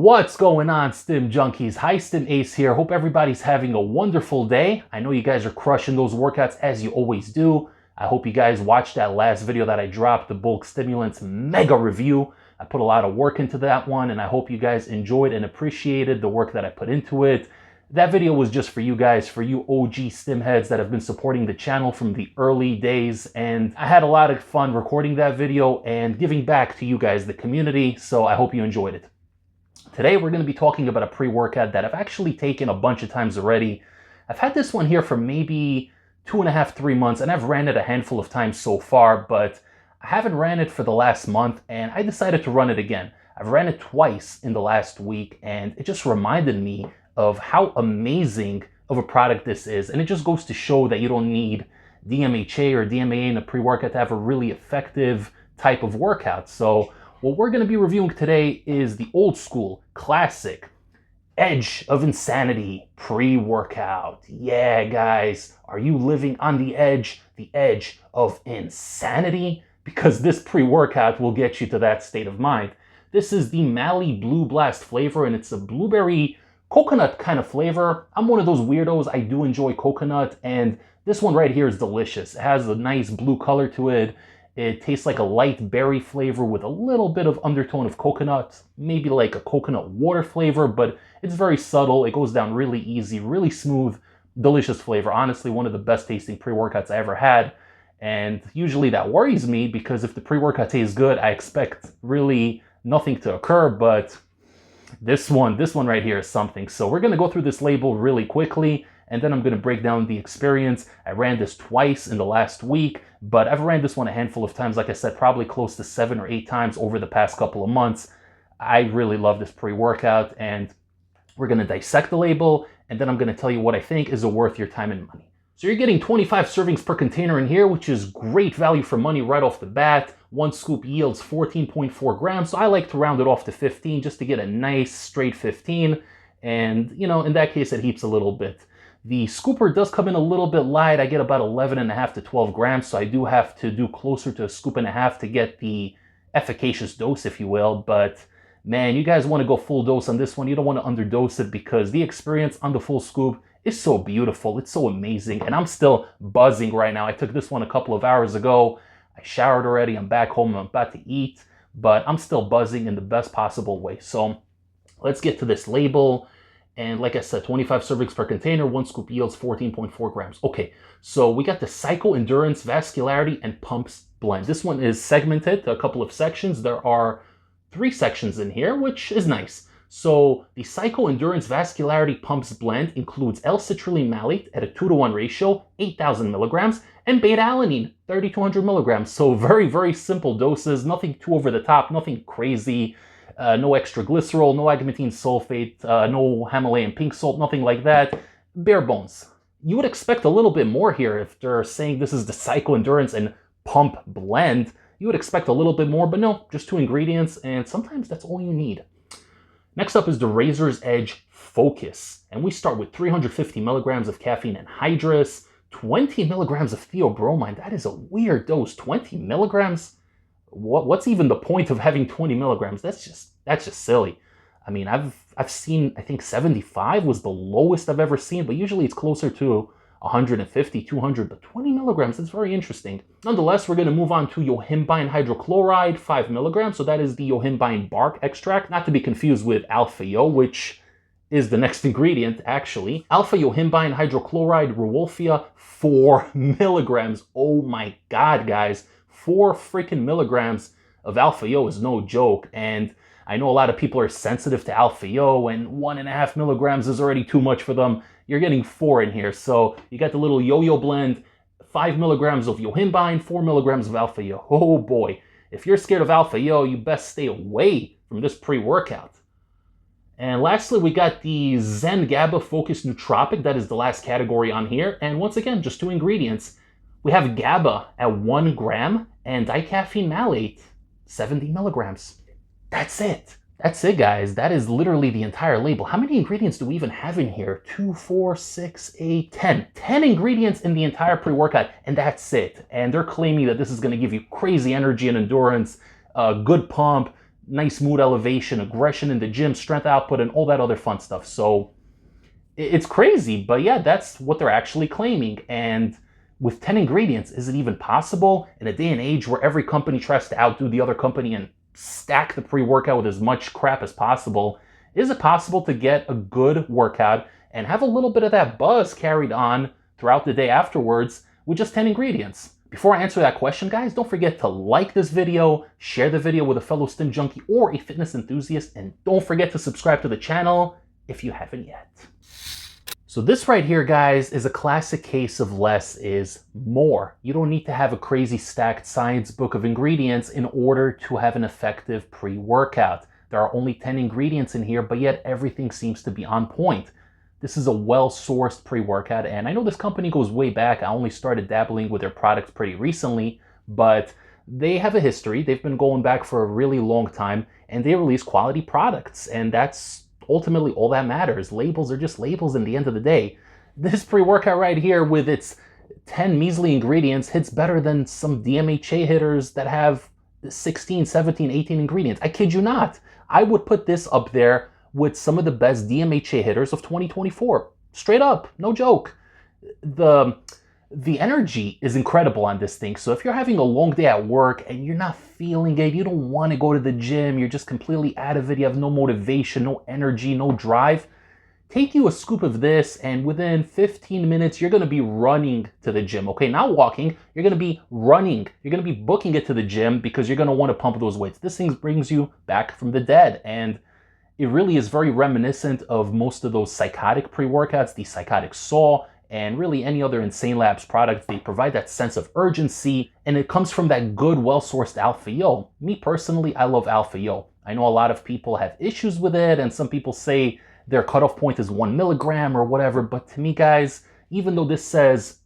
What's going on, Stim Junkies? High Stim Ace here. Hope everybody's having a wonderful day. I know you guys are crushing those workouts as you always do. I hope you guys watched that last video that I dropped, the bulk stimulants mega review. I put a lot of work into that one, and I hope you guys enjoyed and appreciated the work that I put into it. That video was just for you guys, for you OG stim heads that have been supporting the channel from the early days, and I had a lot of fun recording that video and giving back to you guys, the community, so I hope you enjoyed it. Today we're going to be talking about a pre-workout that I've actually taken a bunch of times already. I've had this one here for maybe 2.5, 3 months, and I've ran it a handful of times so far, but I haven't ran it for the last month, and I decided to run it again. I've ran it twice in the last week, and it just reminded me of how amazing of a product this is. And it just goes to show that you don't need DMHA or DMAA in a pre-workout to have a really effective type of workout. So what we're going to be reviewing today is the old school, classic, Edge of Insanity pre-workout. Yeah, guys, are you living on the edge of insanity? Because this pre-workout will get you to that state of mind. This is the Mali Blue Blast flavor, and it's a blueberry coconut kind of flavor. I'm one of those weirdos. I do enjoy coconut, and this one right here is delicious. It has a nice blue color to it. It tastes like a light berry flavor with a little bit of undertone of coconut, maybe like a coconut water flavor, but it's very subtle. It goes down really easy, really smooth, delicious flavor. Honestly, one of the best tasting pre-workouts I ever had. And usually that worries me because if the pre-workout tastes good, I expect really nothing to occur, but this one right here is something. So we're going to go through this label really quickly, and then I'm going to break down the experience. I ran this twice in the last week, but I've ran this one a handful of times. Like I said, probably close to 7 or 8 times over the past couple of months. I really love this pre-workout, and we're going to dissect the label, and then I'm going to tell you what I think is worth your time and money. So you're getting 25 servings per container in here, which is great value for money right off the bat. One scoop yields 14.4 grams, so I like to round it off to 15 just to get a nice straight 15. And, you know, in that case, it heaps a little bit. The scooper does come in a little bit light. I get about 11.5 to 12 grams, so I do have to do closer to a scoop and a half to get the efficacious dose, if you will. But man, you guys want to go full dose on this one. You don't want to underdose it because the experience on the full scoop is so beautiful. It's so amazing, and I'm still buzzing right now. I took this one a couple of hours ago. I showered already. I'm back home. I'm about to eat, but I'm still buzzing in the best possible way. So let's get to this label. And like I said, 25 servings per container, one scoop yields 14.4 grams. Okay, so we got the Psycho Endurance, Vascularity, and Pumps blend. This one is segmented to a couple of sections. There are 3 sections in here, which is nice. So the Psycho Endurance Vascularity Pumps blend includes L-citrulline malate at a 2-to-1 ratio, 8,000 milligrams, and beta-alanine, 3,200 milligrams. So very, very simple doses, nothing too over the top, nothing crazy. No extra glycerol, no agmatine sulfate, no Himalayan pink salt, nothing like that. Bare bones. You would expect a little bit more here if they're saying this is the Psycho Endurance and Pump blend. You would expect a little bit more, but no, just 2 ingredients, and sometimes that's all you need. Next up is the Razor's Edge Focus, and we start with 350 milligrams of caffeine anhydrous, 20 milligrams of theobromine. That is a weird dose. 20 milligrams? What's even the point of having 20 milligrams? That's just silly. I mean, I've seen, I think 75 was the lowest I've ever seen, but usually it's closer to 150, 200, but 20 milligrams, that's very interesting. Nonetheless, we're going to move on to yohimbine hydrochloride, 5 milligrams. So that is the yohimbine bark extract, not to be confused with alpha-yo, which is the next ingredient, actually. Alpha yohimbine hydrochloride rewolfia, 4 milligrams. Oh my God, guys. 4 freaking milligrams of alpha-yo is no joke. And I know a lot of people are sensitive to alpha-yo, and 1.5 milligrams is already too much for them. You're getting 4 in here. So you got the little yo-yo blend, 5 milligrams of yohimbine, 4 milligrams of alpha-yo. Oh boy. If you're scared of alpha-yo, you best stay away from this pre-workout. And lastly, we got the Zen GABA Focus Nootropic. That is the last category on here. And once again, just 2 ingredients. We have GABA at 1 gram and dicaffeine malate, 70 milligrams. That's it. That's it, guys. That is literally the entire label. How many ingredients do we even have in here? 2, 4, 6, 8, 10. 10 ingredients in the entire pre-workout, and that's it. And they're claiming that this is going to give you crazy energy and endurance, good pump, nice mood elevation, aggression in the gym, strength output, and all that other fun stuff. So it's crazy, but yeah, that's what they're actually claiming. And with 10 ingredients, is it even possible in a day and age where every company tries to outdo the other company and stack the pre-workout with as much crap as possible? Is it possible to get a good workout and have a little bit of that buzz carried on throughout the day afterwards with just 10 ingredients? Before I answer that question, guys, don't forget to like this video, share the video with a fellow stim junkie or a fitness enthusiast, and don't forget to subscribe to the channel if you haven't yet. So this right here, guys, is a classic case of less is more. You don't need to have a crazy stacked science book of ingredients in order to have an effective pre-workout. There are only 10 ingredients in here, but yet everything seems to be on point. This is a well-sourced pre-workout, and I know this company goes way back. I only started dabbling with their products pretty recently, but they have a history. They've been going back for a really long time, and they release quality products, and that's ultimately all that matters. Labels are just labels in the end of the day. This pre-workout right here with its 10 measly ingredients hits better than some DMHA hitters that have 16, 17, 18 ingredients. I kid you not. I would put this up there with some of the best DMHA hitters of 2024. Straight up, no joke. The energy is incredible on this thing. So if you're having a long day at work and you're not feeling it, you don't want to go to the gym, you're just completely out of it, you have no motivation, no energy, no drive, take you a scoop of this and within 15 minutes, you're going to be running to the gym. Okay, not walking, you're going to be running. You're going to be booking it to the gym because you're going to want to pump those weights. This thing brings you back from the dead, and it really is very reminiscent of most of those psychotic pre-workouts, the Psychotic Saw, and really any other Insane Labs product. They provide that sense of urgency, and it comes from that good, well-sourced Alpha Yo. Me personally, I love Alpha Yo. I know a lot of people have issues with it, and some people say their cutoff point is 1 milligram or whatever, but to me, guys, even though this says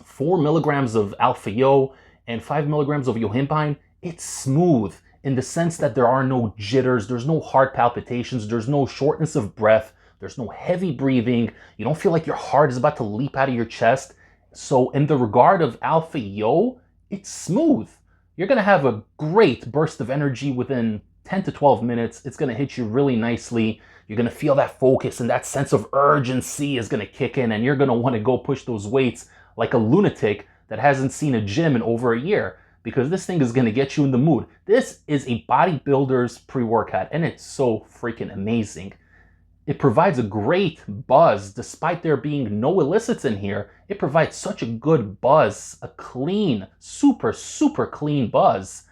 4 milligrams of Alpha Yo and 5 milligrams of yohimbine, it's smooth in the sense that there are no jitters, there's no heart palpitations, there's no shortness of breath, there's no heavy breathing. You don't feel like your heart is about to leap out of your chest. So in the regard of Alpha Yo, it's smooth. You're going to have a great burst of energy within 10 to 12 minutes. It's going to hit you really nicely. You're going to feel that focus, and that sense of urgency is going to kick in, and you're going to want to go push those weights like a lunatic that hasn't seen a gym in over a year, because this thing is going to get you in the mood. This is a bodybuilder's pre-workout, and it's so freaking amazing. It provides a great buzz. Despite there being no illicits in here, it provides such a good buzz, a clean, super, super clean buzz.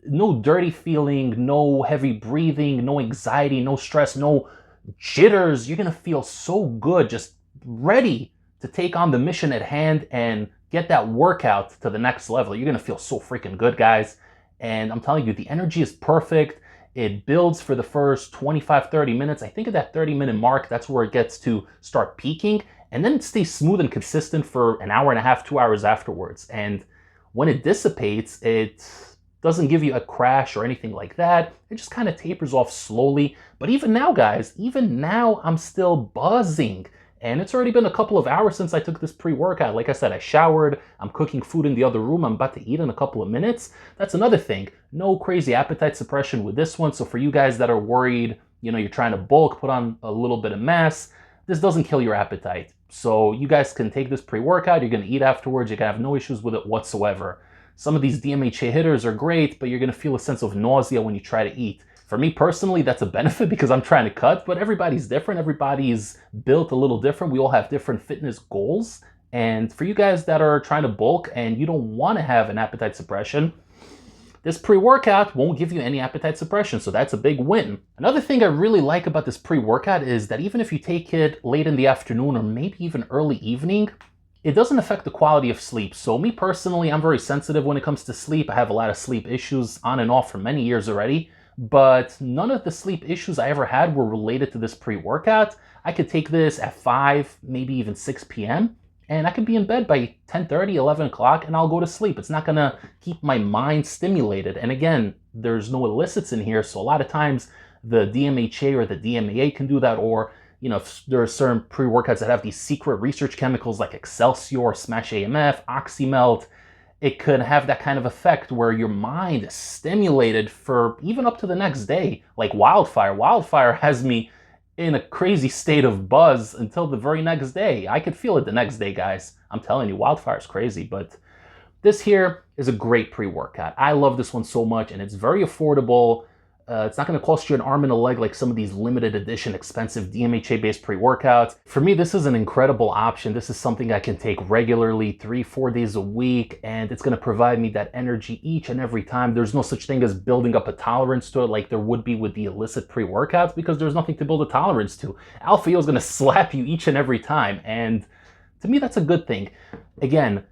No dirty feeling, no heavy breathing, no anxiety, no stress, no jitters. You're going to feel so good, just ready to take on the mission at hand and get that workout to the next level. You're going to feel so freaking good, guys. And I'm telling you, the energy is perfect. It builds for the first 25, 30 minutes. I think at that 30-minute mark, that's where it gets to start peaking. And then it stays smooth and consistent for an hour and a half, 2 hours afterwards. And when it dissipates, it doesn't give you a crash or anything like that. It just kind of tapers off slowly. But even now, guys, even now, I'm still buzzing. And it's already been a couple of hours since I took this pre-workout. Like I said, I showered, I'm cooking food in the other room, I'm about to eat in a couple of minutes. That's another thing. No crazy appetite suppression with this one. So for you guys that are worried, you're trying to bulk, put on a little bit of mass, this doesn't kill your appetite. So you guys can take this pre-workout, you're going to eat afterwards, you're going to have no issues with it whatsoever. Some of these DMHA hitters are great, but you're going to feel a sense of nausea when you try to eat. For me personally, that's a benefit because I'm trying to cut, but everybody's different. Everybody's built a little different. We all have different fitness goals. And for you guys that are trying to bulk and you don't want to have an appetite suppression, this pre-workout won't give you any appetite suppression, so that's a big win. Another thing I really like about this pre-workout is that even if you take it late in the afternoon or maybe even early evening, it doesn't affect the quality of sleep. So me personally, I'm very sensitive when it comes to sleep. I have a lot of sleep issues on and off for many years already. But none of the sleep issues I ever had were related to this pre-workout. I could take this at 5, maybe even 6 p.m. and I could be in bed by 10:30, 11 o'clock, and I'll go to sleep. It's not gonna keep my mind stimulated. And again, there's no illicits in here, so a lot of times the DMHA or the DMAA can do that, or if there are certain pre-workouts that have these secret research chemicals like Excelsior, Smash AMF, Oxymelt, it could have that kind of effect where your mind is stimulated for even up to the next day, like wildfire. Wildfire has me in a crazy state of buzz until the very next day. I could feel it the next day, guys. I'm telling you, wildfire is crazy, but this here is a great pre-workout. I love this one so much, and it's very affordable. It's not going to cost you an arm and a leg like some of these limited edition expensive DMHA-based pre-workouts. For me, this is an incredible option. This is something I can take regularly, 3-4 days a week, and it's going to provide me that energy each and every time. There's no such thing as building up a tolerance to it like there would be with the illicit pre-workouts, because there's nothing to build a tolerance to. Alpha Yo is going to slap you each and every time, and to me, that's a good thing. Again,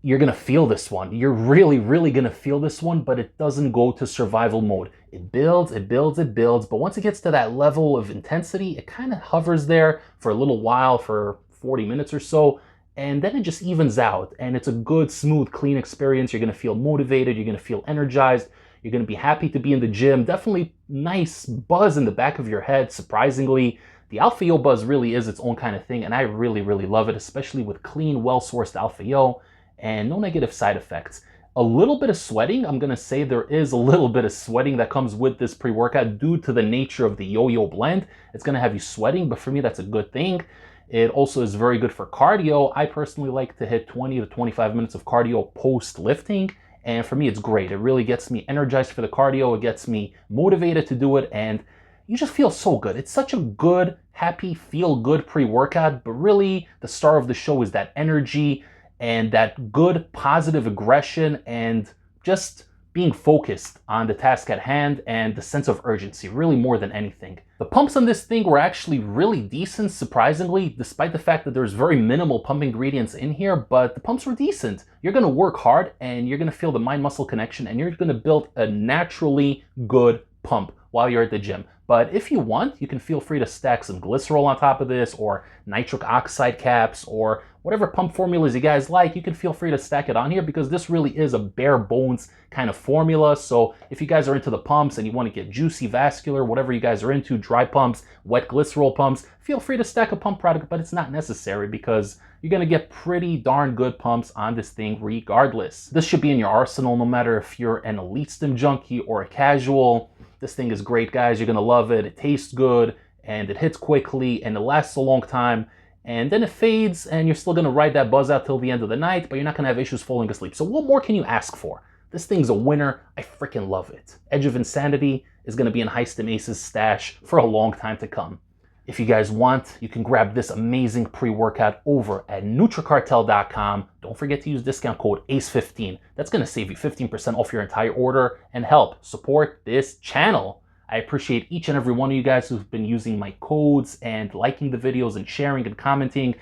you're going to feel this one. You're really, really going to feel this one, but it doesn't go to survival mode. It builds, it builds, it builds, but once it gets to that level of intensity, it kind of hovers there for a little while, for 40 minutes or so, and then it just evens out, and it's a good, smooth, clean experience. You're going to feel motivated. You're going to feel energized. You're going to be happy to be in the gym. Definitely nice buzz in the back of your head, surprisingly. The Alpha Yo buzz really is its own kind of thing, and I really, really love it, especially with clean, well-sourced Alpha Yo. And no negative side effects. A little bit of sweating, I'm gonna say there is a little bit of sweating that comes with this pre-workout due to the nature of the yo-yo blend. It's gonna have you sweating, but for me, that's a good thing. It also is very good for cardio. I personally like to hit 20 to 25 minutes of cardio post-lifting, and for me, it's great. It really gets me energized for the cardio. It gets me motivated to do it, and you just feel so good. It's such a good, happy, feel-good pre-workout, but really, the star of the show is that energy, and that good positive aggression, and just being focused on the task at hand, and the sense of urgency, really more than anything. The pumps on this thing were actually really decent, surprisingly, despite the fact that there's very minimal pump ingredients in here, but the pumps were decent. You're gonna work hard, and you're gonna feel the mind-muscle connection, and you're gonna build a naturally good pump while you're at the gym. But if you want, you can feel free to stack some glycerol on top of this, or nitric oxide caps, or whatever pump formulas you guys like. You can feel free to stack it on here, because this really is a bare bones kind of formula. So if you guys are into the pumps and you want to get juicy, vascular, whatever you guys are into, dry pumps, wet glycerol pumps, feel free to stack a pump product, but it's not necessary, because you're going to get pretty darn good pumps on this thing regardless. This should be in your arsenal no matter if you're an elite stim junkie or a casual. This thing is great, guys. You're going to love it. It tastes good, and it hits quickly, and it lasts a long time, and then it fades, and you're still going to ride that buzz out till the end of the night, but you're not going to have issues falling asleep. So what more can you ask for? This thing's a winner. I freaking love it. Edge of Insanity is going to be in High Stim Ace's stash for a long time to come. If you guys want, you can grab this amazing pre-workout over at NutriCartel.com. Don't forget to use discount code ACE15. That's going to save you 15% off your entire order and help support this channel. I appreciate each and every one of you guys who've been using my codes and liking the videos and sharing and commenting.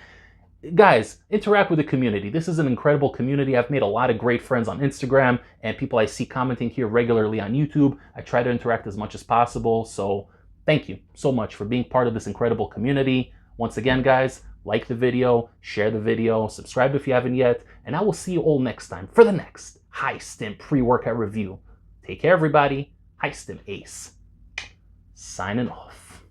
Guys, interact with the community. This is an incredible community. I've made a lot of great friends on Instagram and people I see commenting here regularly on YouTube. I try to interact as much as possible, so thank you so much for being part of this incredible community. Once again, guys, like the video, share the video, subscribe if you haven't yet, and I will see you all next time for the next High Stim pre-workout review. Take care, everybody. High Stim Ace, signing off.